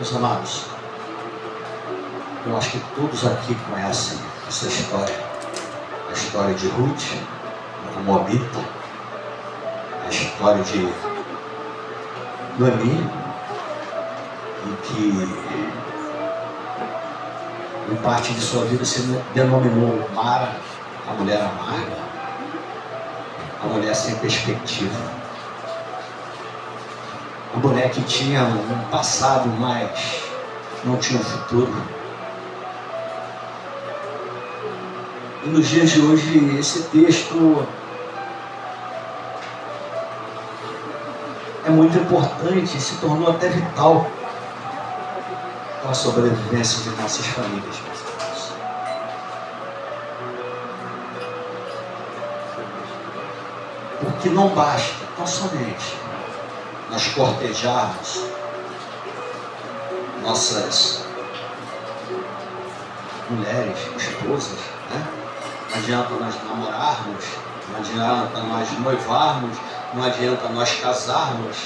Meus amados, eu acho que todos aqui conhecem essa história. A história de Ruth, a Moabita, a história de Noemi, em que em parte de sua vida se denominou Mara, a mulher amarga, a mulher sem perspectiva, a mulher que tinha um passado, mas não tinha um futuro. E nos dias de hoje esse texto é muito importante e se tornou até vital para a sobrevivência de nossas famílias, meus irmãos. Porque não basta tão somente nós cortejarmos nossas mulheres, esposas, né? Não adianta nós namorarmos, não adianta nós noivarmos, não adianta nós casarmos.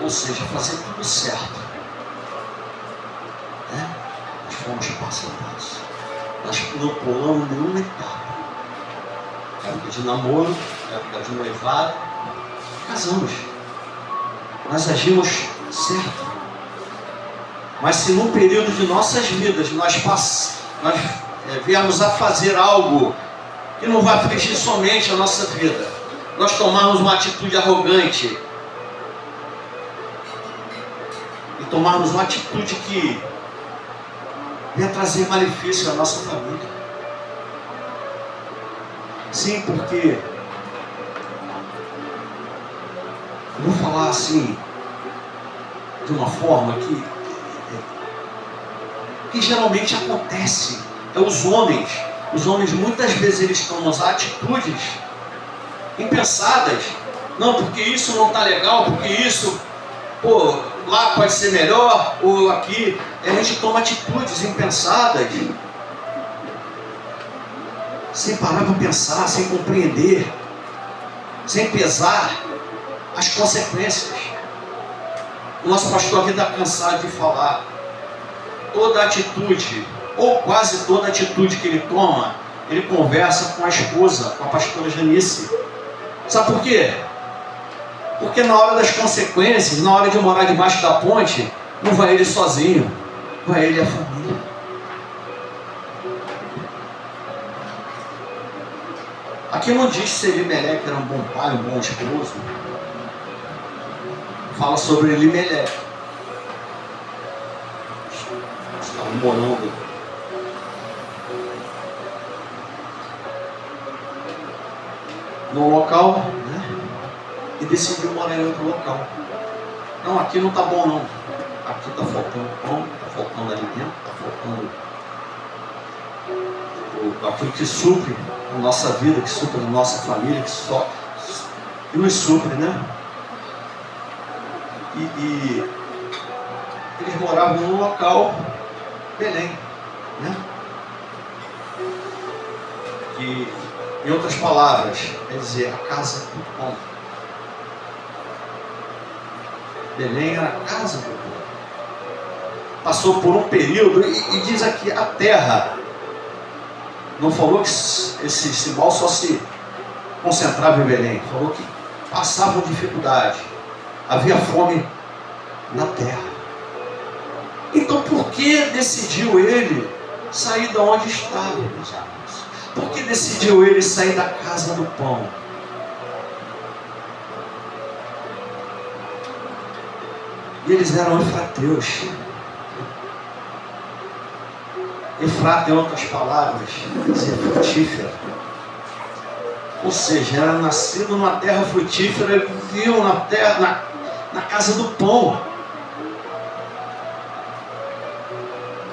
Ou seja, fazer tudo certo, né? Nós fomos passo a passo. Nós não pulamos nenhuma etapa. Época de namoro, época de noivado, casamos. Nós agimos certo. Mas se num período de nossas vidas nós viemos a fazer algo que não vai afligir somente a nossa vida, nós tomarmos uma atitude arrogante e tomarmos uma atitude que venha trazer malefício à nossa família. Sim, porque eu vou falar assim de uma forma que geralmente acontece. É os homens muitas vezes eles tomam as atitudes impensadas. Não, porque isso não está legal, porque isso, lá pode ser melhor, ou aqui. A gente toma atitudes impensadas, sem parar para pensar, sem compreender, sem pesar as consequências. O nosso pastor aqui está cansado de falar. Toda atitude, ou quase toda atitude que ele toma, ele conversa com a esposa, com a pastora Janice. Sabe por quê? Porque na hora das consequências, na hora de morar debaixo da ponte, não vai ele sozinho, vai ele e a família. Aqui não diz se Elimeleque era um bom pai, um bom esposo. Fala sobre Elimeleque. Estavam morando num local, né? E decidiu morar em outro local. Não, aqui não está bom não. Aqui está faltando pão, está faltando alimento, está faltando aquilo que supre a nossa vida, que supre a nossa família, que nos supre, né? E eles moravam num local, Belém, né? Que, em outras palavras, quer dizer, a casa do pão. Belém era a casa do pão. Passou por um período, e diz aqui, a terra, não falou que esse mal só se concentrava em Belém, falou que passavam dificuldade, havia fome na terra. Então por que decidiu ele sair de onde estava, meus amigos? Por que decidiu ele sair da casa do pão? E eles eram efrateus. Efrata, em outras palavras, quer dizer frutífera. Ou seja, era nascido numa terra frutífera e viviam na casa do pão.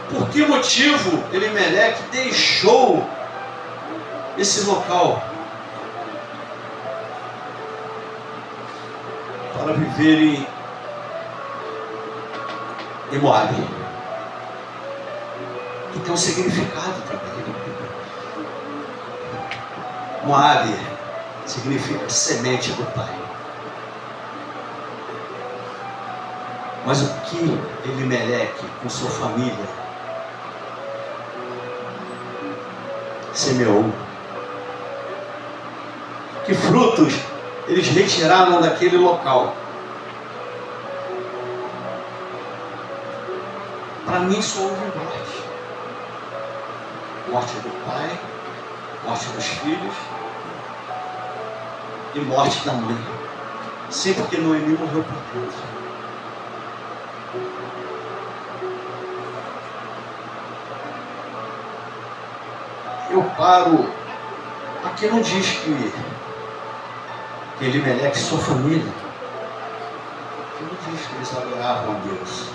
Por que motivo Elimeleque deixou esse local para viver em Moabe? Que tem um significado também. Moabe significa semente do Pai. Mas o que Elimeleque, com sua família, semeou? Que frutos eles retiraram daquele local? Para mim só houve morte. Morte do pai, morte dos filhos e morte da mãe. Sempre que Noemi morreu por dentro. Eu paro, aqui não diz que Elimeleque e sua família, aqui não diz que eles adoravam a Deus,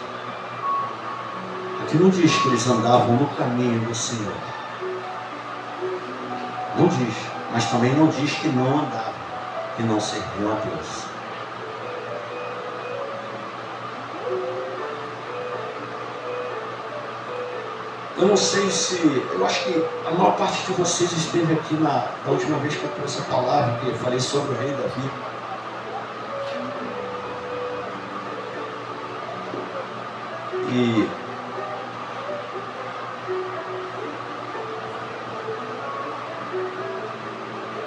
aqui não diz que eles andavam no caminho do Senhor, não diz, mas também não diz que não andavam, que não serviam a Deus. Eu não sei se... Eu acho que a maior parte de vocês esteve aqui da última vez que eu trouxe a palavra, que eu falei sobre o rei Davi. E...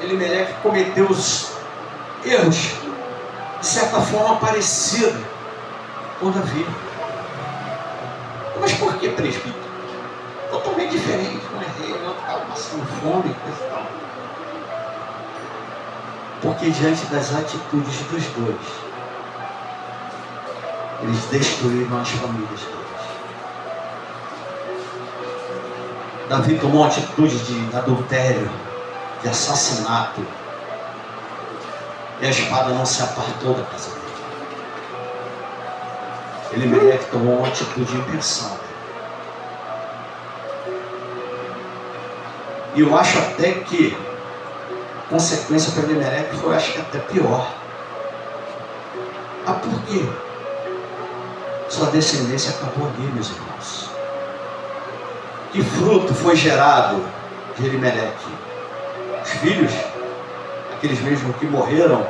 Elimeleque cometeu os erros, de certa forma, parecidos com Davi. Mas por que, presbítero? Totalmente diferente, não é rei, não estava passando fome, coisa e tal. Porque diante das atitudes dos dois, eles destruíram as famílias deles. Davi tomou uma atitude de adultério, de assassinato, e a espada não se apartou da casa dele. Elimeleque tomou uma atitude impensada. E eu acho até que a consequência para Elimeleque foi, acho que até pior. Ah, por quê? Sua descendência acabou ali, meus irmãos. Que fruto foi gerado de Elimeleque? Os filhos, aqueles mesmos que morreram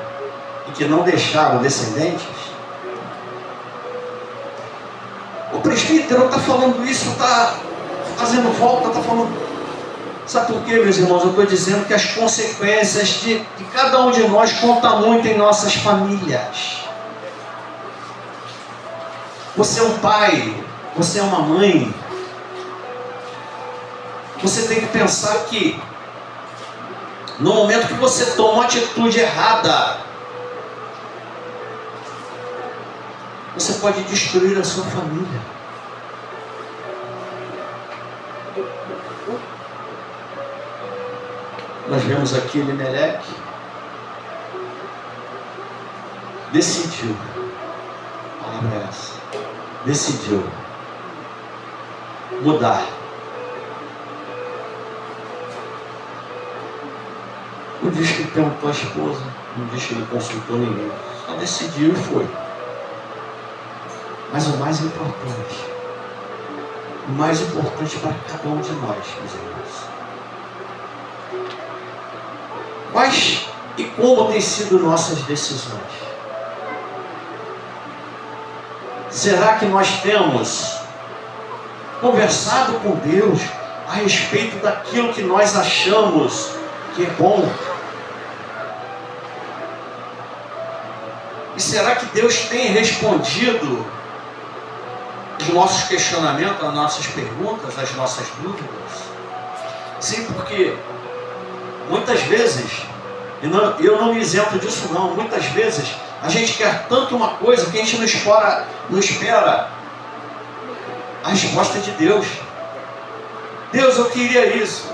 e que não deixaram descendentes. O presbítero está falando isso, está fazendo volta, está falando... Sabe por quê, meus irmãos? Eu estou dizendo que as consequências de cada um de nós contam muito em nossas famílias. Você é um pai, você é uma mãe. Você tem que pensar que no momento que você toma uma atitude errada, você pode destruir a sua família. Nós vemos aqui Elimeleque decidiu, a palavra é essa, decidiu mudar. Não diz que ele perguntou à esposa, não diz que ele consultou ninguém, só decidiu e foi. Mas o mais importante para cada um de nós, meus irmãos, quais e como têm sido nossas decisões? Será que nós temos conversado com Deus a respeito daquilo que nós achamos que é bom? E será que Deus tem respondido os nossos questionamentos, as nossas perguntas, as nossas dúvidas? Sim, porque muitas vezes, eu não me isento disso não, muitas vezes a gente quer tanto uma coisa que a gente não espera a resposta de Deus. Deus, eu queria isso.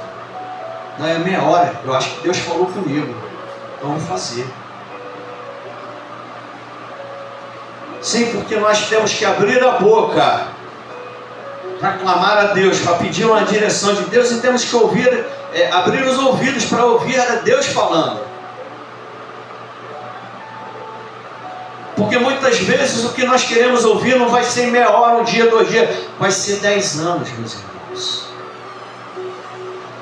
Não é meia hora, eu acho que Deus falou comigo, então vou fazer. Sim, porque nós temos que abrir a boca para clamar a Deus, para pedir uma direção de Deus, e temos que ouvir, abrir os ouvidos para ouvir a Deus falando. Porque muitas vezes o que nós queremos ouvir não vai ser meia hora, um dia, 2 dias, vai ser 10 anos, meus irmãos.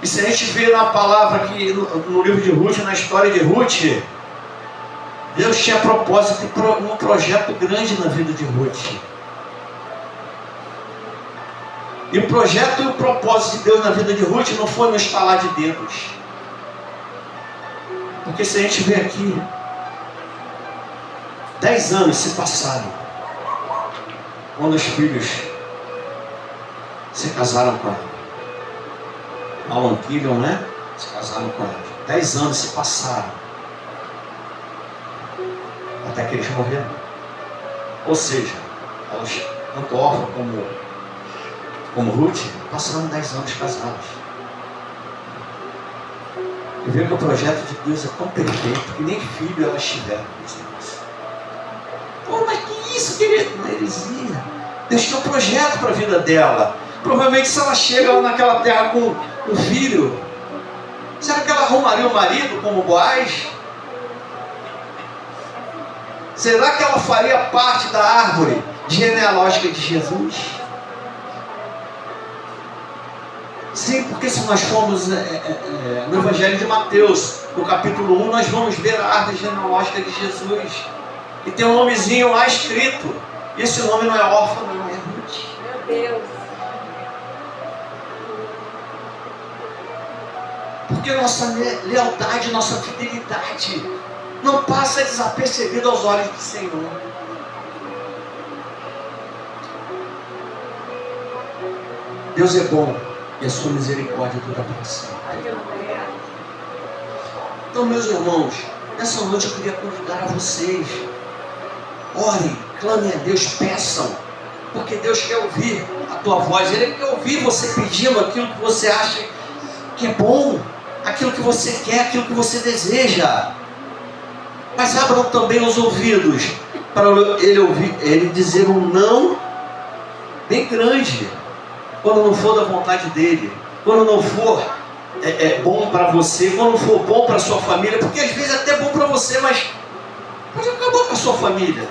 E se a gente vê na palavra aqui, no livro de Ruth, na história de Ruth, Deus tinha propósito e um projeto grande na vida de Ruth. E o projeto e o propósito de Deus na vida de Ruth não foi no estalar de dedos. Porque se a gente vê aqui, 10 anos se passaram quando os filhos se casaram com ela. Alan Killian, né? Se casaram com ela. 10 anos se passaram até que eles morreram. Ou seja, elas, tanto Orfa como Ruth, passaram 10 anos casados. E vê que o projeto de Deus é tão perfeito que nem filho elas tiveram. Pô, mas que isso, querido? Uma heresia. Deus tinha um projeto para a vida dela. Provavelmente se ela chega lá naquela terra com um filho, será que ela arrumaria o marido como Boaz? Será que ela faria parte da árvore genealógica de Jesus? Sim, porque se nós formos no Evangelho de Mateus, no capítulo 1, nós vamos ver a árvore genealógica de Jesus. E tem um nomezinho lá escrito. E esse nome não é Orfa, não, é Ruth. Meu Deus. Porque nossa lealdade, nossa fidelidade não passa desapercebida aos olhos do Senhor. Deus é bom e a sua misericórdia dura para sempre. Então, meus irmãos, nessa noite eu queria convidar a vocês: orem, clamem a Deus, peçam, porque Deus quer ouvir a tua voz. Ele quer ouvir você pedindo aquilo que você acha que é bom, aquilo que você quer, aquilo que você deseja. Mas abram também os ouvidos para ele dizer um não bem grande, quando não for da vontade dele, quando não for bom para você, quando não for bom para a sua família, porque às vezes é até bom para você, mas pode acabar com a sua família,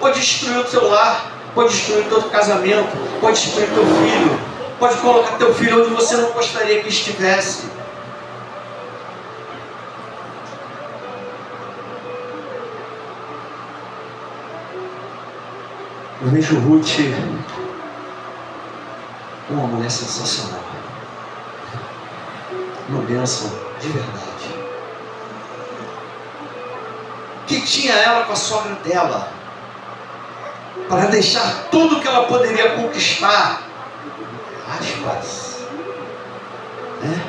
pode destruir o teu lar, pode destruir o teu casamento, pode destruir teu filho, pode colocar teu filho onde você não gostaria que estivesse. Eu vejo Ruth uma mulher sensacional, uma bênção de verdade. O que tinha ela com a sogra dela para deixar tudo que ela poderia conquistar, aspas, né?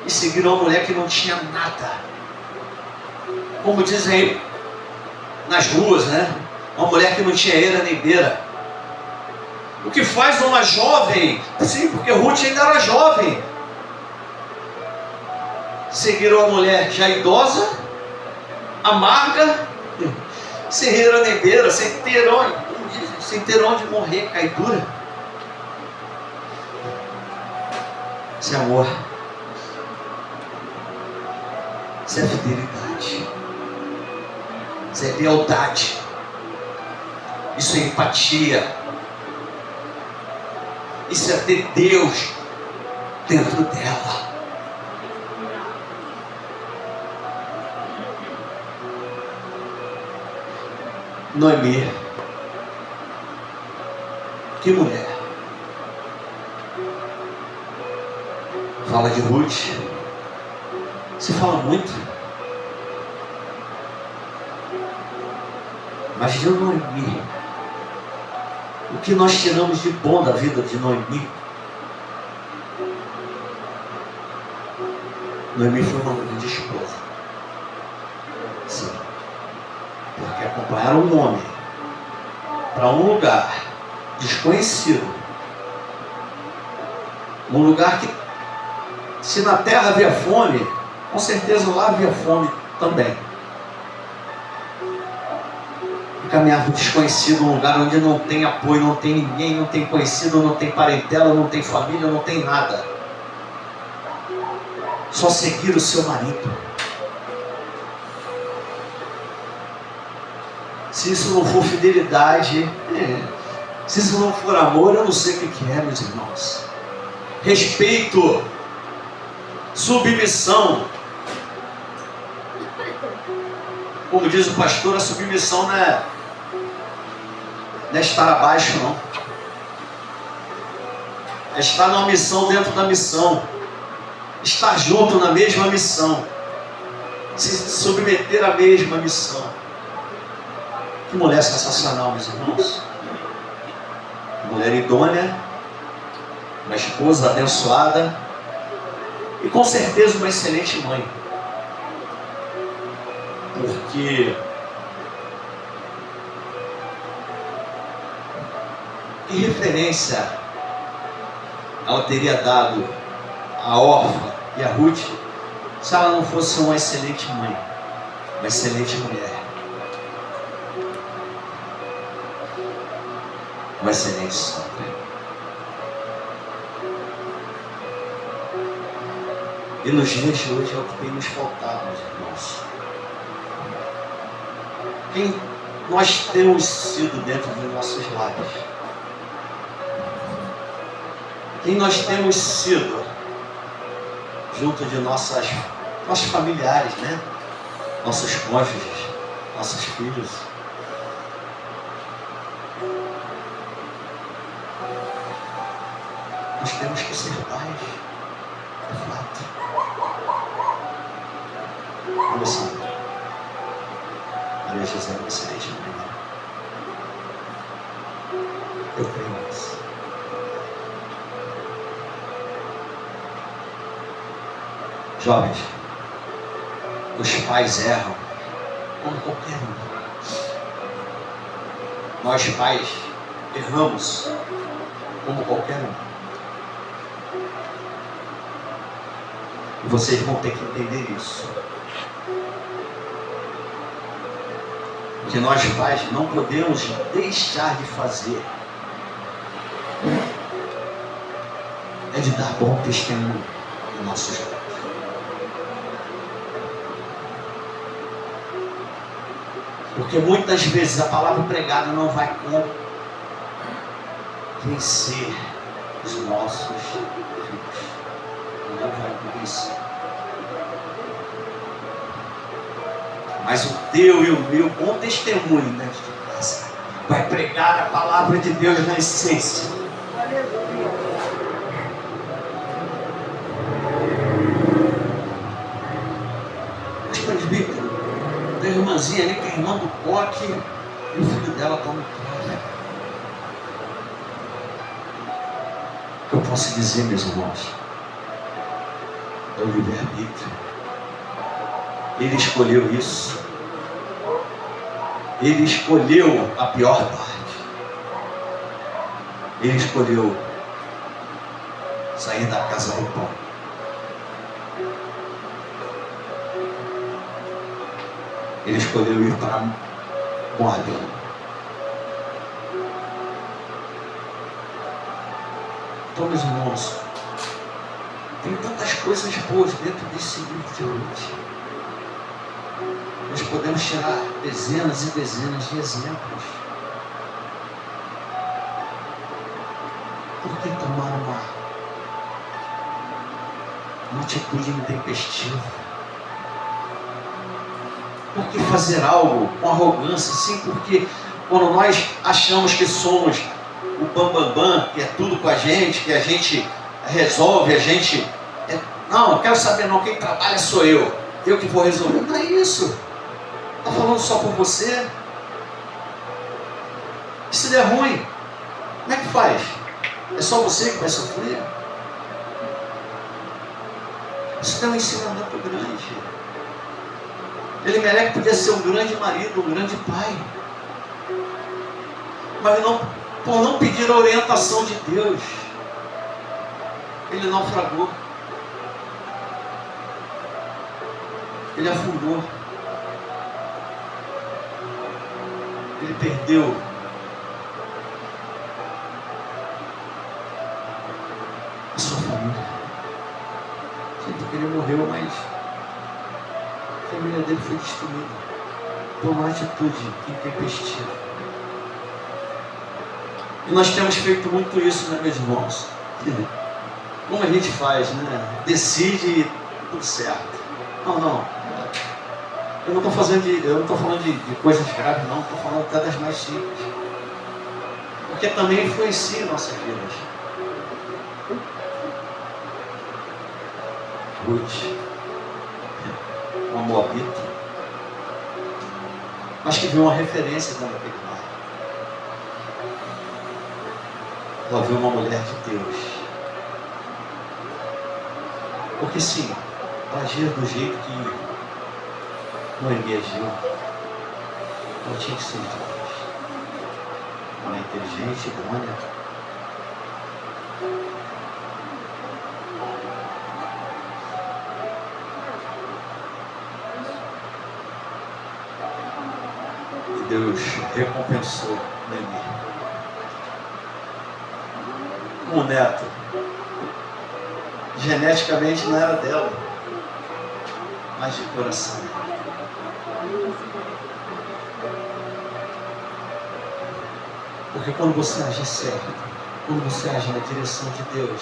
E seguir uma mulher que não tinha nada, como dizem aí nas ruas, né? Uma mulher que não tinha eira nem beira. O que faz uma jovem, sim, porque Ruth ainda era jovem, seguir uma mulher já idosa, amarga, sem eira nem beira, sem ter onde morrer, caidura. Isso é amor, isso é fidelidade, isso é lealdade, isso é empatia, isso é ter Deus dentro dela. Noemi, que mulher. Fala de Ruth, se fala muito, mas de Noemi, o que nós tiramos de bom da vida de Noemi? Noemi foi uma grande esposa. Sim. Porque acompanhar um homem para um lugar desconhecido, um lugar que, se na terra havia fome, com certeza lá havia fome também. Caminhar para o desconhecido, um lugar onde não tem apoio, não tem ninguém, não tem conhecido, não tem parentela, não tem família, não tem nada. Só seguir o seu marido. Se isso não for fidelidade, se isso não for amor, eu não sei o que é, meus irmãos. Respeito Submissão. Como diz o pastor, a submissão não é estar abaixo, não. É estar numa missão dentro da missão. Estar junto na mesma missão. Se submeter à mesma missão. Que mulher sensacional, meus irmãos. Mulher idônea, uma esposa abençoada e com certeza uma excelente mãe. Porque que referência ela teria dado a Orfa e a Ruth se ela não fosse uma excelente mãe, uma excelente mulher, uma excelente sogra. E nos dias de hoje é o que tem nos faltado, meus irmãos. Quem nós temos sido dentro dos nossos lares? Quem nós temos sido junto de nossos familiares, né? Nossos cônjuges, nossos filhos. Nós temos que ser pais, de fato. Começando. Maria José é uma excelente mulher. Eu creio nisso. Jovens, os pais erram como qualquer um. Nós pais erramos como qualquer um. E vocês vão ter que entender isso. Que nós pais não podemos deixar de fazer é de dar bom testemunho aos nossos pais. Porque muitas vezes a palavra pregada não vai convencer os nossos filhos. Não vai convencer. Mas o teu e o meu bom testemunho dentro de casa vai pregar a palavra de Deus na essência. Mas presbítero, tem uma irmãzinha ali queimando o coque e o filho dela toma o coque. O que eu posso dizer, meus irmãos? É o livre-arbítrio. Ele escolheu isso. Ele escolheu a pior parte. Ele escolheu sair da casa do pão. Ele escolheu ir para Moab. Então, meus irmãos, tem tantas coisas boas dentro desse livro de hoje. Nós podemos tirar dezenas e dezenas de exemplos. Por que tomar uma atitude intempestiva? Por que fazer algo com arrogância? Sim, porque quando nós achamos que somos o bambambam, que é tudo com a gente, que a gente resolve, a gente... Não, eu quero saber não, quem trabalha sou eu que vou resolver. Não é isso. Está falando só por você? E se der ruim, como é que faz? É só você que vai sofrer? Isso tem um ensinamento grande. Elimeleque podia ser um grande marido, um grande pai. Mas não, por não pedir a orientação de Deus, ele naufragou. Ele afundou. Ele perdeu a sua família. Sim, porque ele morreu, mas a família dele foi destruída por uma atitude intempestiva. E nós temos feito muito isso, né, meus irmãos? Como a gente faz, né? Decide tudo certo. Não. Eu não estou falando de coisas graves, não. Estou falando até das mais simples. Porque também influencia nossas vidas. Ruth, uma moabita, mas que viu uma referência dentro daquele mar. Ela viu uma mulher de Deus. Porque sim, ela agia do jeito que Noemi agiu. Ela tinha que ser de Deus. Ela é inteligente, idônea. E Deus recompensou Noemi. Um neto. Geneticamente não era dela, mas de coração. Porque quando você age certo, quando você age na direção de Deus,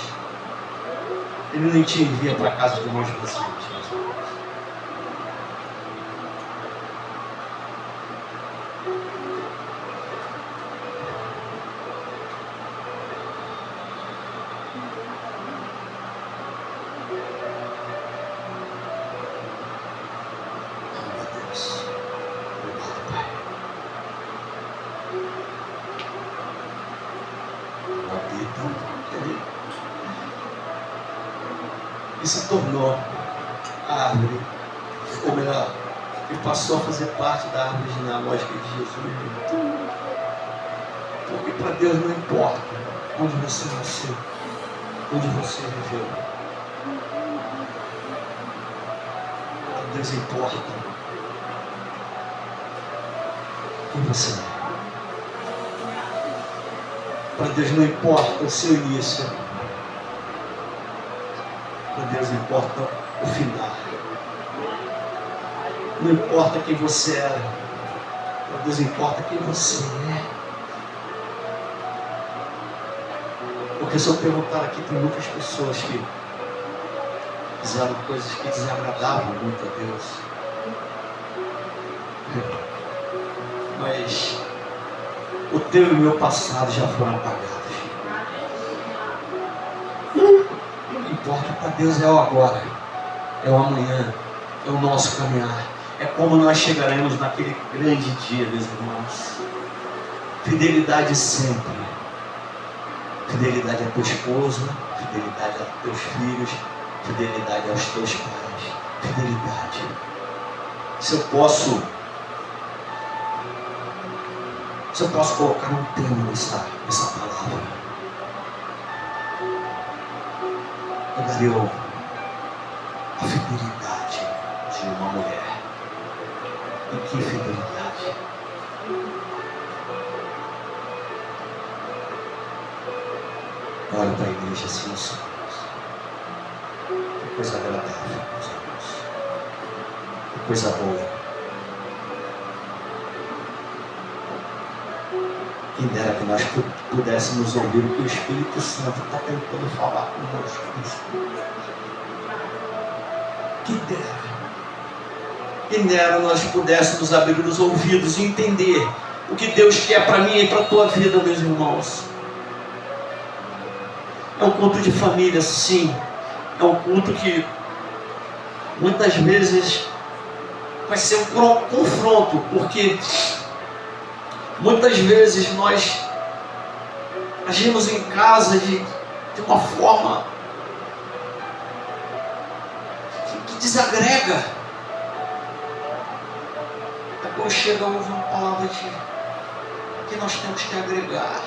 Ele nem te envia para casa de mãos vazias. E se tornou a árvore, ou melhor, e passou a fazer parte da árvore genealógica de Jesus. Porque para Deus não importa onde você nasceu, onde você viveu. Para Deus importa quem você é. Para Deus não importa o seu início. Para Deus importa o final. Não importa quem você era. Para Deus importa quem você é. Porque se eu perguntar aqui, tem muitas pessoas que fizeram coisas que desagradavam muito a Deus. Mas o teu e o meu passado já foram apagados. O que importa para Deus é o agora, é o amanhã, é o nosso caminhar. É como nós chegaremos naquele grande dia, meus irmãos. Fidelidade sempre. Fidelidade à tua esposa, fidelidade aos teus filhos, fidelidade aos teus pais. Fidelidade. Se eu posso colocar um termo nessa palavra, eu daria a fidelidade de uma mulher. E que fidelidade! Olha para a igreja assim, os sonhos. Que coisa agradável, meus irmãos. Que coisa boa. Quem dera que nós pudéssemos ouvir o que o Espírito Santo está tentando falar conosco. Que dera. Quem dera nós pudéssemos abrir os ouvidos e entender o que Deus quer para mim e para a tua vida, meus irmãos. É um culto de família, sim. É um culto que muitas vezes vai ser um confronto, porque muitas vezes nós agimos em casa de uma forma que desagrega. Quando chega a ouvir uma palavra de que nós temos que agregar,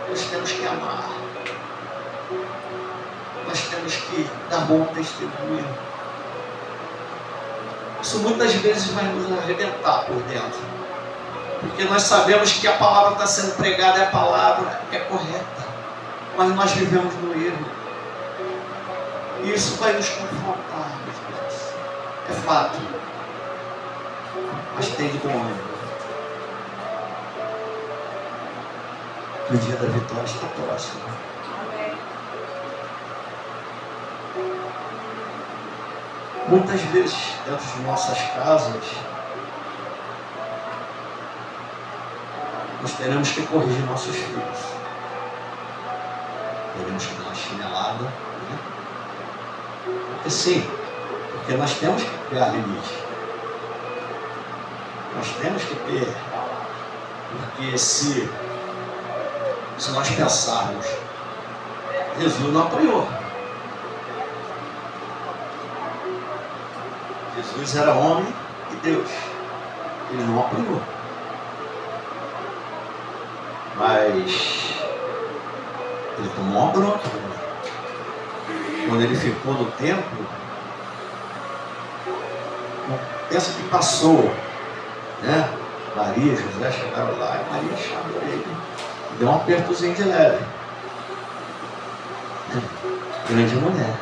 nós temos que amar, nós temos que dar bom testemunho. Isso muitas vezes vai nos arrebentar por dentro. Porque nós sabemos que a palavra está sendo pregada e a palavra é correta. Mas nós vivemos no erro. E isso vai nos confrontar, meus irmãos. É fato. Mas tem de bom ânimo. O dia da vitória está próximo. Muitas vezes, dentro de nossas casas, nós teremos que corrigir nossos filhos. Teremos que dar uma chinelada, né? Porque sim, porque nós temos que criar limite. Nós temos que ter. Porque se nós pensarmos, Jesus não apanhou. Jesus era homem e Deus. Ele não apanhou. Mas ele tomou uma bronca. Quando ele ficou no templo, pensa que passou, né? Maria, José chegaram lá e Maria chamou ele. Deu um apertozinho de leve. Grande mulher.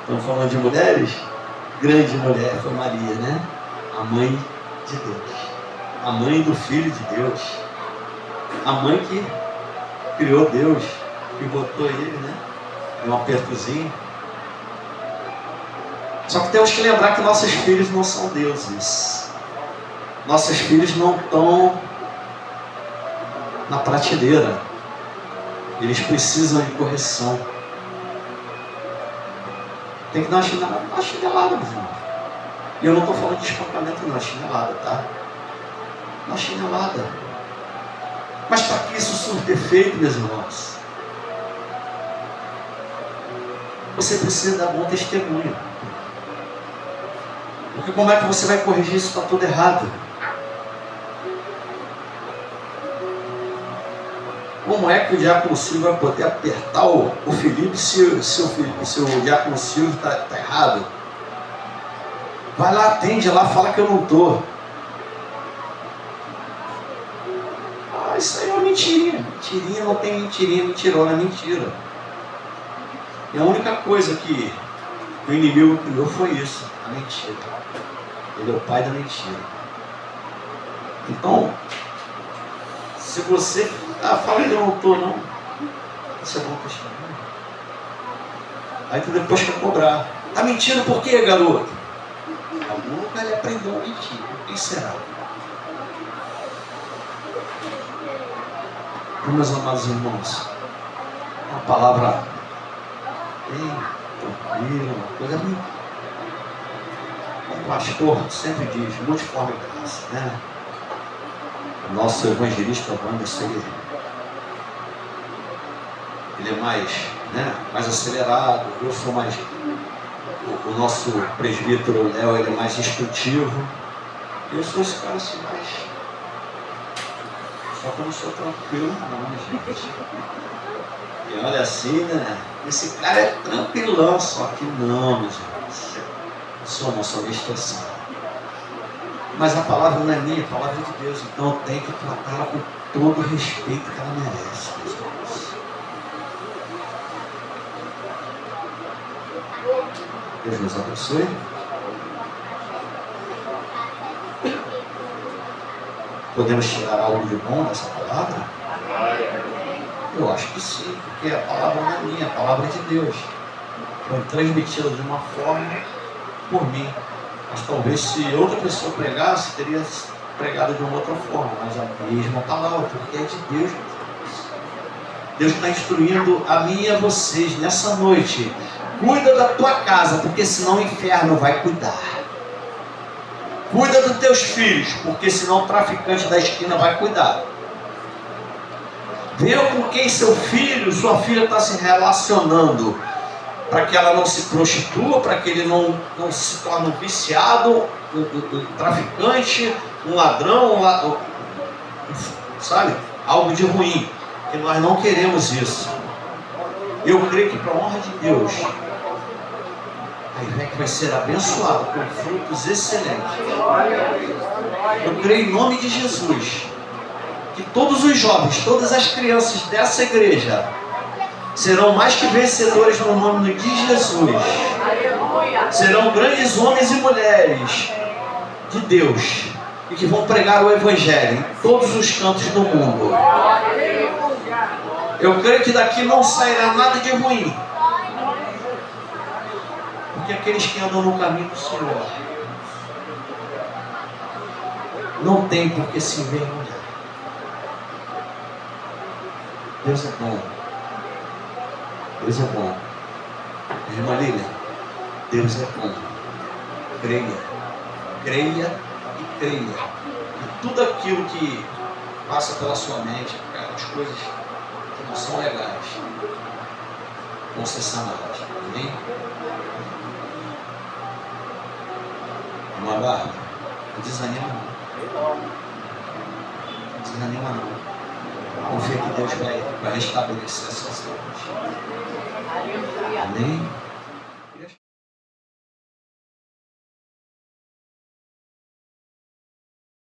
Estamos falando de mulheres? Grande mulher foi Maria, né? A mãe de Deus. A mãe do Filho de Deus. A mãe que criou Deus, que botou ele, né? Deu um apertozinho. Só que temos que lembrar que nossos filhos não são deuses. Nossos filhos não estão na prateleira. Eles precisam de correção. Tem que dar uma chinelada, meu irmão. E eu não estou falando de espancamento, não, chinelada, tá? Uma chinelada. Mas para que isso surta efeito, meus irmãos, você precisa dar bom testemunho. Porque como é que você vai corrigir isso? Está tudo errado. Como é que o diácono Silvio vai poder apertar o Felipe se o diácono Silvio está errado? Vai lá, atende lá, fala que eu não estou. Ah, isso aí é uma mentirinha. Mentirinha não tem mentirinha, mentirona é mentira. E a única coisa que o inimigo criou foi isso, a mentira. Ele é o pai da mentira. Então, se você fala que eu não estou, não. Isso é bom testemunho. Aí tu depois quer cobrar. Tá mentindo por quê, garoto? Algum lugar ele aprendeu a mentir. Quem será? Meus amados irmãos, uma palavra bem tranquila, uma coisa bem... O pastor sempre diz, multiforme graça, né? O nosso evangelista Wanderson, ele é mais, né, mais acelerado, eu sou mais... O nosso presbítero Léo, ele é mais instrutivo. Eu sou esse cara assim, mais... Só que eu não sou tranquilo, não, gente. E olha assim, né? Esse cara é tranquilão, só que não, meus irmãos. Eu sou uma só expressão. Mas a palavra não é minha, a palavra é de Deus. Então eu tenho que tratá-la com todo o respeito que ela merece, meus irmãos. Deus nos abençoe. Podemos tirar algo de bom dessa palavra? Eu acho que sim, porque a palavra não é minha, a palavra é de Deus. Foi transmitida de uma forma por mim. Mas talvez se outra pessoa pregasse, teria pregado de uma outra forma. Mas a mesma palavra, porque é de Deus. Deus está instruindo a mim e a vocês nessa noite. Cuida da tua casa, porque senão o inferno vai cuidar. Cuida dos teus filhos, porque senão o traficante da esquina vai cuidar. Vê com quem seu filho, sua filha está se relacionando, para que ela não se prostitua, para que ele não se torne um viciado, um traficante, um ladrão, sabe? Algo de ruim, que nós não queremos isso. Eu creio que para a honra de Deus, a IVEC vai ser abençoada com frutos excelentes. Eu creio em nome de Jesus que todos os jovens, todas as crianças dessa igreja serão mais que vencedores no nome de Jesus. Serão grandes homens e mulheres de Deus e que vão pregar o Evangelho em todos os cantos do mundo. Eu creio que daqui não sairá nada de ruim. Porque Porque aqueles que andam no caminho do Senhor não tem por que se envergonhar. Deus é bom. Deus é bom. Irmã Lília, Deus é bom. Creia. Creia e creia. E tudo aquilo que passa pela sua mente, as coisas que não são legais, vão ser sanadas. Amém? Irmã Bárbara, não desanima não. Não desanima não. Confia que Deus vai restabelecer a sua saúde. Amém?